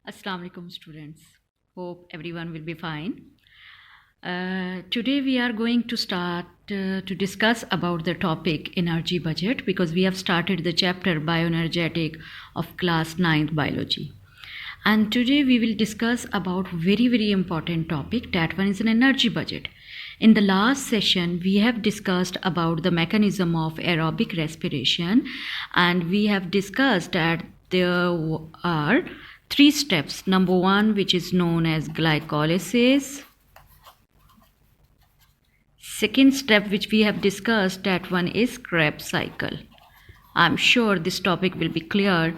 Assalamu alaikum students. Hope everyone will be fine. Today we are going to start to discuss about the topic energy budget because we have started the chapter bioenergetic of class 9th biology. And today we will discuss about very important topic, that one is an energy budget. In the last session we have discussed about the mechanism of aerobic respiration, and we have discussed that there are 3 steps. Number 1, which is known as glycolysis. Second step which we have discussed, that one is Krebs cycle. I'm sure this topic will be clear,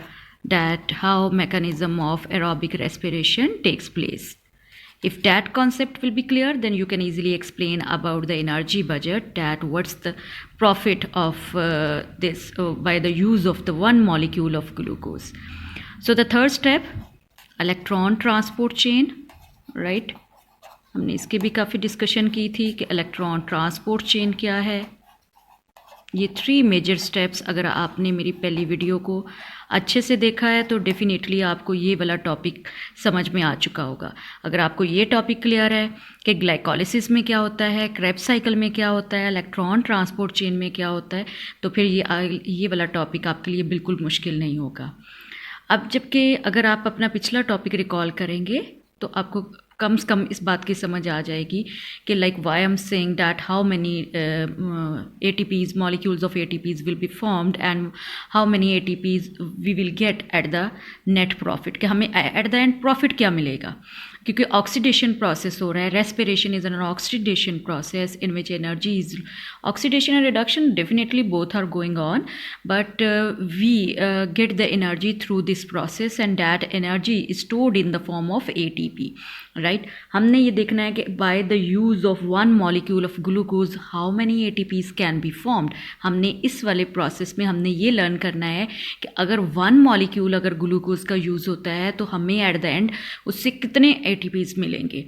that how mechanism of aerobic respiration takes place. If that concept will be clear, then you can easily explain about the energy budget, that what's the profit of this by the use of the one molecule of glucose. So the third step, electron transport chain, right. हमने इसके भी काफ़ी discussion की थी कि electron transport chain क्या है. ये 3 मेजर स्टेप्स, अगर आपने मेरी पहली वीडियो को अच्छे से देखा है तो डेफिनेटली आपको ये वाला टॉपिक समझ में आ चुका होगा. अगर आपको ये टॉपिक क्लियर है कि ग्लाइकोलिसिस में क्या होता है, क्रेब्स साइकिल में क्या होता है, इलेक्ट्रॉन ट्रांसपोर्ट चेन में क्या होता है, तो फिर ये वाला टॉपिक आपके लिए बिल्कुल मुश्किल नहीं होगा. अब जबकि अगर आप अपना पिछला टॉपिक रिकॉल करेंगे तो आपको कम से कम इस बात की समझ आ जाएगी कि like why am saying that how many ATPs, molecules of ATPs will be formed and how many ATPs we will get at the net profit, कि हमें एट द एंड प्रॉफिट क्या मिलेगा. क्योंकि ऑक्सीडेशन प्रोसेस हो रहा है. Respiration is an oxidation process in which energy is oxidation and reduction, definitely both are going on, but we get the energy through this process and that energy is stored in the form of ATP, right. हमने ये देखना है कि by the use of one molecule of glucose how many ATPs can be formed. हमने इस वाले process में हमने ये लर्न करना है कि अगर वन मॉलिक्यूल अगर ग्लूकोज का यूज़ होता है तो हमें एट द एंड उससे कितने ATPs मिलेंगे.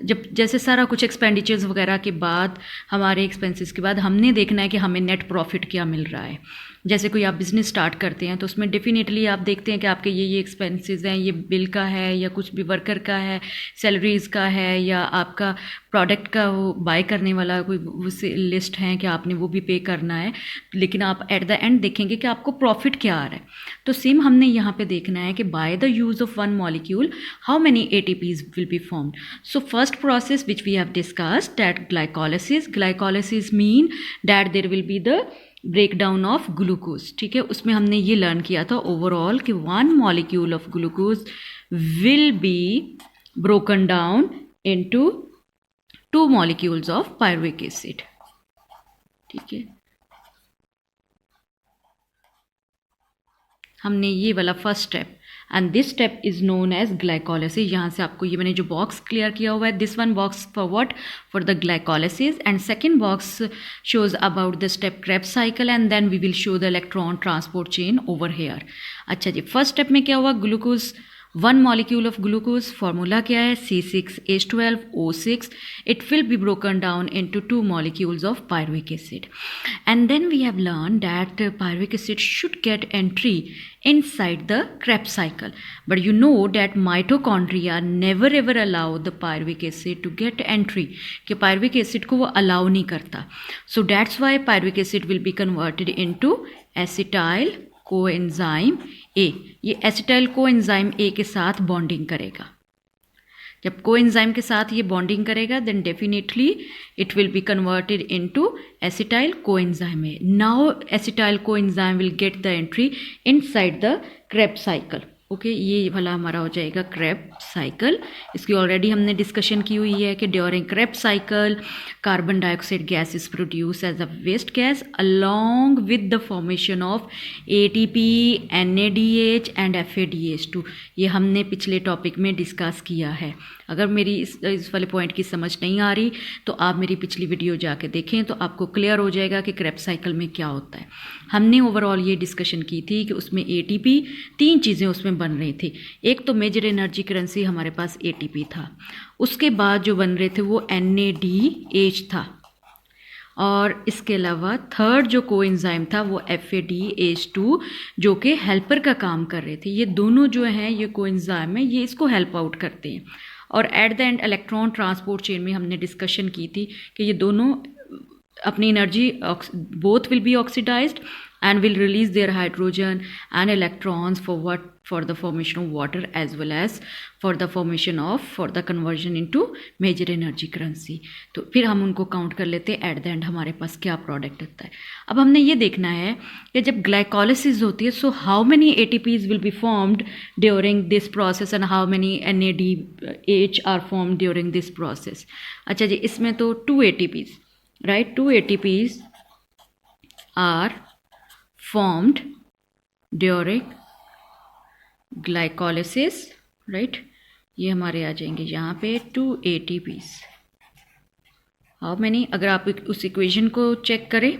जब जैसे सारा कुछ एक्सपेंडिचर्स वगैरह के बाद, हमारे एक्सपेंसेस के बाद, हमने देखना है कि हमें नेट प्रॉफिट क्या मिल रहा है. जैसे कोई आप बिज़नेस स्टार्ट करते हैं तो उसमें डेफिनेटली आप देखते हैं कि आपके ये एक्सपेंसेस हैं, ये बिल का है या कुछ भी वर्कर का है, सैलरीज़ का है, या आपका प्रोडक्ट का वो बाय करने वाला कोई लिस्ट है कि आपने वो भी पे करना है. लेकिन आप एट द एंड देखेंगे कि आपको प्रॉफिट क्या आ रहा है. तो सेम हमने यहाँ पे देखना है कि by the use of one molecule how many ATPs will be formed. So first process which we have discussed, that glycolysis. Glycolysis mean that there will be the break down of glucose. ठीक है, उसमें हमने ये learn किया था overall कि one molecule of glucose will be broken down into 2 molecules of pyruvic acid. ठीक है, हमने ये वाला first step, and this step is known as glycolysis. यहाँ से आपको ये मैंने जो बॉक्स क्लियर किया हुआ है, this one box for what, for the glycolysis, and second box shows about the step Krebs cycle, and then we will show the electron transport chain over here. अच्छा जी, फर्स्ट स्टेप में क्या हुआ, glucose, one molecule of glucose, formula क्या है, C6H12O6. It will be broken down into 2 molecules of pyruvic acid. And then we have learn that pyruvic acid should get entry inside the Krebs cycle, but you know that mitochondria never ever allow the pyruvic acid to get entry, कि pyruvic acid को वो allow नहीं करता. So that's why pyruvic acid will be converted into acetyl coenzyme A. ये acetyl coenzyme A के साथ bonding करेगा. जब कोएंजाइम के साथ ये बॉन्डिंग करेगा then definitely it will be converted into acetyl coenzyme A. Now acetyl coenzyme will get the entry inside the Krebs cycle. Okay, ये वाला हमारा हो जाएगा क्रेब्स साइकिल. इसकी ऑलरेडी हमने डिस्कशन की हुई है कि during Krebs cycle carbon dioxide gas is produce as a waste gas along with the formation of ATP, NADH and FADH2. ये हमने पिछले टॉपिक में डिस्कस किया है. अगर मेरी इस वाले पॉइंट की समझ नहीं आ रही तो आप मेरी पिछली वीडियो जाके देखें तो आपको क्लियर हो जाएगा कि क्रेब्स साइकिल में क्या होता है. हमने ओवरऑल ये डिस्कशन की थी कि उसमें ATP, 3 चीज़ें उसमें बन रही थी. एक तो मेजर एनर्जी करेंसी हमारे पास ATP था, उसके बाद जो बन रहे थे वो NADH था, और इसके अलावा थर्ड जो कोएंजाइम था वो FADH2 जो कि हेल्पर का काम कर रहे थे। ये दोनों जो हैं ये कोएंजाइम है, ये इसको हेल्प आउट करते हैं। और at the end electron transport chain में हमने डिस्कशन की थी कि ये दोनों अपनी energy both will be oxidized and will release their hydrogen and electrons for the formation of water as well as for the conversion into major energy currency। तो फिर हम उनको काउंट कर लेते हैं, एट द एंड हमारे पास क्या product आता है। अब हमने ये देखना है कि जब ग्लाइकोलिसिस होती है so how many ATPs will be formed during this process and how many NADH are formed during this process. अच्छा जी, इसमें तो 2 ATPs, right, 2 ATPs are formed during glycolysis, right? ये हमारे आ जाएंगे यहाँ पे 2 ATPs। हाउ मैनी, अगर आप उस इक्वेशन को चेक करें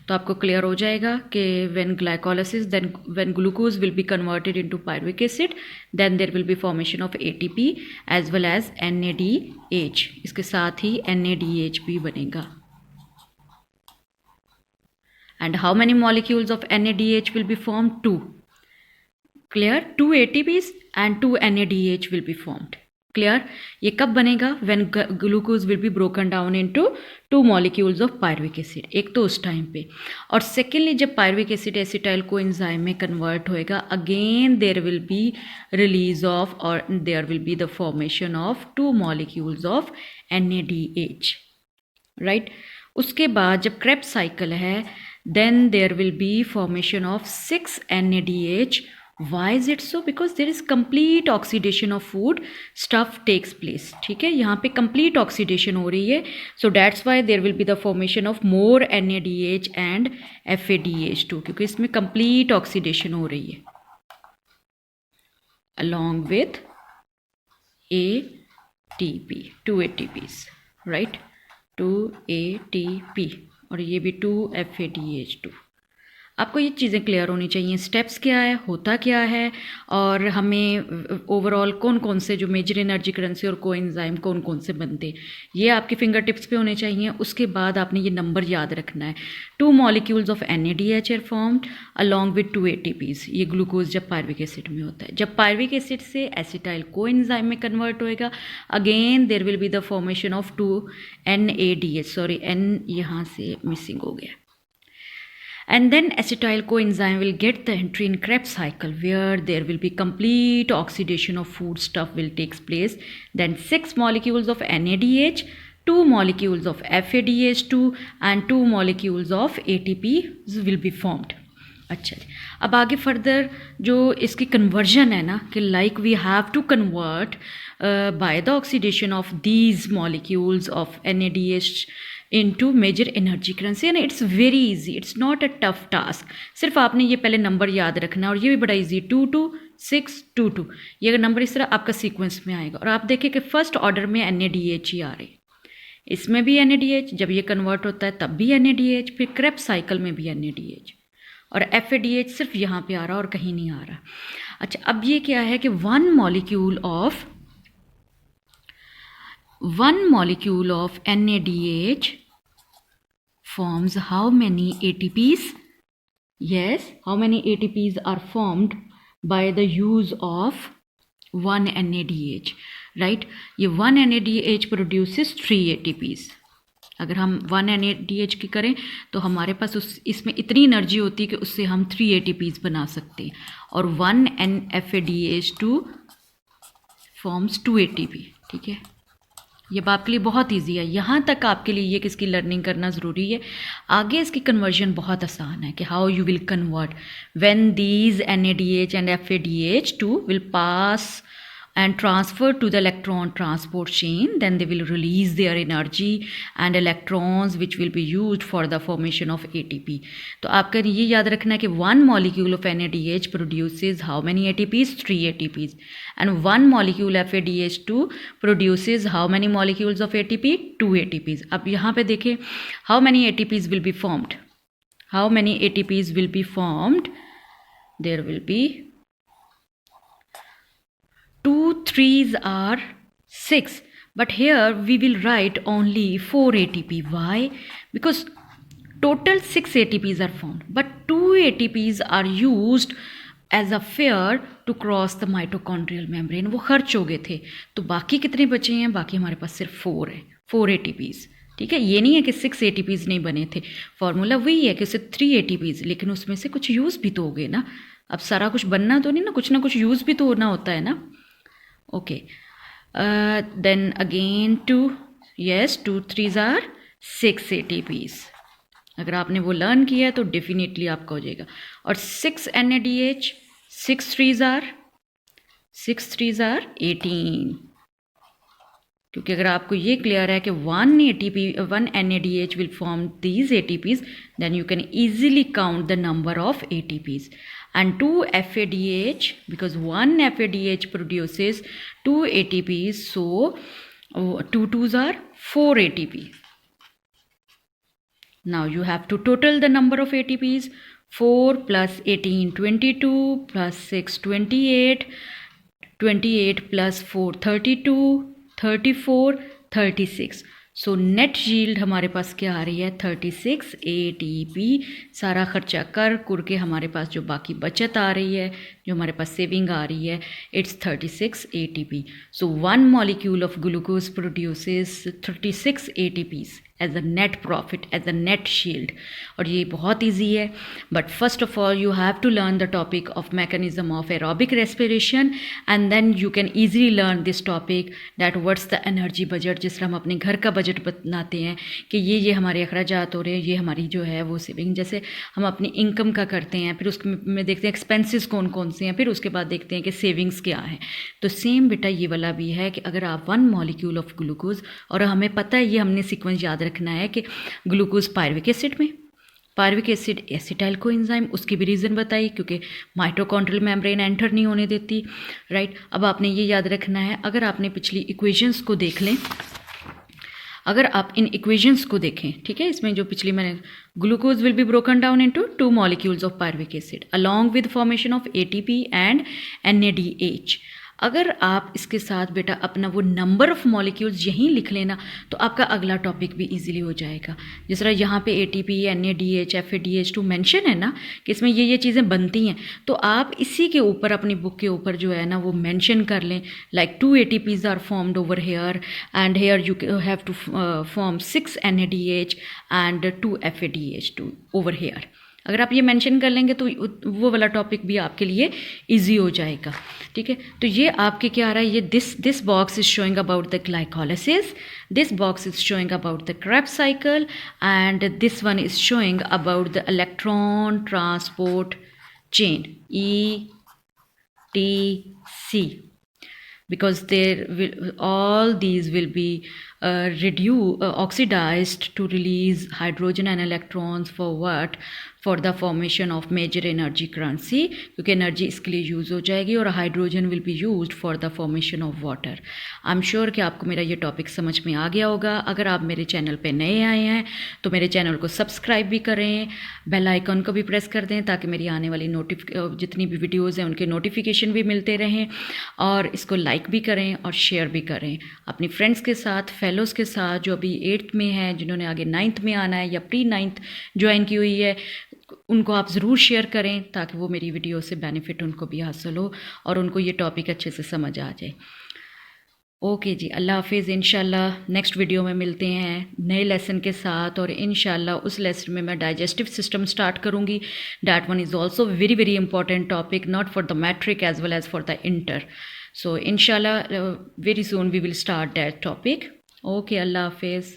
तो आपको क्लियर हो जाएगा कि when glycolysis then when glucose will be converted into pyruvic acid then there will be formation of ATP as well as NADH। इसके साथ ही NADH भी बनेगा। And how many molecules of NADH will be formed? 2. Clear? 2 ATPs and 2 NADH will be formed. Clear? ये कब बनेगा? When glucose will be broken down into 2 molecules of pyruvic acid। एक तो उस टाइम पे, और सेकेंडली जब pyruvic acid एसिटाइल कोएंजाइम में कन्वर्ट होएगा again there will be release of और there will be the formation of 2 molecules of NADH, right. उसके बाद जब क्रेब्स साइकिल है then there will be formation of 6 NADH। Why is it so? Because there is complete oxidation of food stuff takes place। ठीक है, यहाँ पे complete oxidation हो रही है, so that's why there will be the formation of more NADH and FADH2 क्योंकि इसमें complete oxidation हो रही है along with ATP, 2 ATPs, right, 2 ATP और ये भी 2 FADH2। आपको ये चीज़ें क्लियर होनी चाहिए, स्टेप्स क्या है, होता क्या है, और हमें ओवरऑल कौन कौन से जो मेजर एनर्जी करेंसी और कोएंजाइम कौन कौन से बनते हैं ये आपके फिंगर टिप्स पे होने चाहिए। उसके बाद आपने ये नंबर याद रखना है। 2 molecules of NADH are formed along with 2 ATPs। ये ग्लूकोज जब पायरुविक एसिड में होता है, जब पायरुविक एसिड से एसिटाइल कोएंजाइम में कन्वर्ट होएगा again there will be the formation of 2 NADH, sorry N यहाँ से मिसिंग हो गया, and then acetyl coenzyme will get the entry in Krebs cycle where there will be complete oxidation of food stuff will takes place। Then 6 molecules of NADH, 2 molecules of FADH2 and 2 molecules of ATP will be formed। अच्छा, अब आगे further जो इसकी conversion है ना कि like we have to convert by the oxidation of these molecules of NADH into major energy currency, and it's very easy, it's not a tough task. सिर्फ आपने ये पहले नंबर याद रखना, और ये भी बड़ा इजी 2 2 6 2 2, ये अगर नंबर इस तरह आपका सीक्वेंस में आएगा। और आप देखिए कि फर्स्ट ऑर्डर में NADH ही आ रहे, इसमें भी NADH, जब ये कन्वर्ट होता है तब भी NADH, फिर क्रेब्स साइकिल में भी NADH, और FADH सिर्फ यहाँ पे आ रहा और कहीं नहीं आ रहा। अच्छा, अब ये क्या है कि one molecule of NADH forms how many ATPs? Yes, how many ATPs are formed by the use of 1 NADH, right? ये 1 NADH produces 3 ATPs। अगर हम 1 NADH की करें तो हमारे पास इसमें इतनी एनर्जी होती है कि उससे हम 3 ATPs बना सकते हैं, और 1 FADH2 फॉर्म्स 2 ATP। ठीक है, ये आपके लिए बहुत इजी है, यहाँ तक आपके लिए ये किसकी लर्निंग करना ज़रूरी है। आगे इसकी कन्वर्जन बहुत आसान है कि how you will convert when these NADH and FADH2 will pass and transfer to the electron transport chain, then they will release their energy and electrons which will be used for the formation of ATP। तो आपका ये याद रखना है कि 1 molecule of NADH produces how many ATPs? 3 ATPs, and 1 molecule FADH2 produces how many molecules of ATP? 2 ATPs। अब यहाँ पे देखें how many ATPs will be formed, how many ATPs will be formed, there will be 2 3s are 6, but here we will write only 4 ATP। Why? Because total 6 ATPs are formed, but 2 ATPs are used as a fare to cross the mitochondrial membrane. वो खर्च हो गए थे, तो बाकी कितने बचे हैं? बाकी हमारे पास सिर्फ 4 है, 4 ATPs. ठीक है, ये नहीं है कि 6 ATPs नहीं बने थे. फॉर्मूला वही है कि उससे 3 ATPs, लेकिन उसमें से कुछ यूज़ भी तो हो गए ना. अब सारा कुछ बनना तो नहीं ना कुछ यूज़ भी तो होना होता है ना. Okay, then again 2, yes, 2 3s are 6 ATPs. अगर आपने वो लर्न किया है तो डेफिनेटली आपका हो जाएगा. और 6 NADH, 6 3s are 18. क्योंकि अगर आपको ये क्लियर है कि 1 NADH will form these ATPs, then you can easily count the number of ATPs. And 2 FADH, because 1 FADH produces 2 ATPs, so 2 2s are 4 ATP. Now you have to total the number of ATPs. 4 plus 18, 22, plus 6, 28, 28 plus 4, 32, 34, 36. So net yield हमारे पास क्या आ रही है? 36 ATP. सारा खर्चा कर के हमारे पास जो बाकी बचत आ रही है, जो हमारे पास सेविंग आ रही है, इट्स 36 ATP. सो 1 molecule of glucose produces 36 ATPs as a net profit, as a net yield. और ये बहुत ईजी है, but first of all you have to learn the topic of mechanism of aerobic respiration, and then you can easily learn this topic that what's the energy budget. जिस तरह हम अपने घर का बजट बनाते हैं कि ये हमारे अखराजात हो रहे हैं, ये हमारी जो है वो सेविंग, जैसे हम अपनी इनकम का करते हैं, फिर उसमें देखते हैं एक्सपेंसेस कौन कौन से हैं, फिर उसके बाद देखते हैं कि सेविंग्स क्या है. तो सेम बेटा ये वाला भी है कि अगर आप 1 molecule ऑफ ग्लूकोज, और हमें पता है ये हमने सीक्वेंस याद रखना है कि ग्लूकोज पायरुविक एसिड में, पायरुविक एसिड एसिटाइल कोएंजाइम, उसकी भी रीज़न बताई क्योंकि माइटोकॉन्ड्रियल मेम्ब्रेन एंटर नहीं होने देती. राइट, अब आपने ये याद रखना है. अगर आपने पिछली इक्वेशंस को देख लें, अगर आप इन इक्वेशंस को देखें, ठीक है, इसमें जो पिछली मैंने, glucose will be broken down into 2 molecules of pyruvic acid along with formation of ATP and NADH. अगर आप इसके साथ बेटा अपना वो नंबर ऑफ़ मॉलिक्यूल्स यहीं लिख लेना तो आपका अगला टॉपिक भी इजीली हो जाएगा. जिस तरह यहाँ पे ATP, NADH, FADH2 मेंशन है ना कि इसमें ये चीज़ें बनती हैं, तो आप इसी के ऊपर अपनी बुक के ऊपर जो है ना वो मेंशन कर लें. Like 2 ATPs are formed over here, and here you have to form 6 NADH and 2 FADH2 over here. अगर आप ये मेंशन कर लेंगे तो वो वाला टॉपिक भी आपके लिए इजी हो जाएगा. ठीक है, तो ये आपके क्या आ रहा है, ये this box is showing about the glycolysis, this box is showing about the Krebs cycle, and this one is showing about the electron transport chain ETC, because all these will be oxidized to release hydrogen and electrons for what? For the formation of major energy currency, क्योंकि energy इसके लिए use हो जाएगी, और hydrogen will be used for the formation of water. I am sure कि आपको मेरा ये टॉपिक समझ में आ गया होगा. अगर आप मेरे चैनल पे नए आए हैं तो मेरे चैनल को सब्सक्राइब भी करें, बेल आइकन को भी प्रेस कर दें ताकि मेरी आने वाली जितनी भी वीडियोज़ हैं उनके नोटिफिकेशन भी मिलते रहें, और इसको लाइक भी करें और शेयर भी करें अपनी फ्रेंड्स के साथ, फेलोज़ के साथ जो अभी 8th में हैं, जिन्होंने आगे 9th में आना है या प्री-9th ज्वाइन की हुई है, उनको आप ज़रूर शेयर करें ताकि वो मेरी वीडियो से बेनिफिट उनको भी हासिल हो और उनको ये टॉपिक अच्छे से समझ आ जाए. ओके जी, अल्लाह हाफिज़. इंशाल्लाह नेक्स्ट वीडियो में मिलते हैं नए लेसन के साथ, और इंशाल्लाह उस लेसन में मैं डाइजेस्टिव सिस्टम स्टार्ट करूँगी. That one is also very very important topic, not for the matric as well as for the inter. So इंशाल्लाह very soon we will start that topic. Okay, अल्लाह हाफिज़.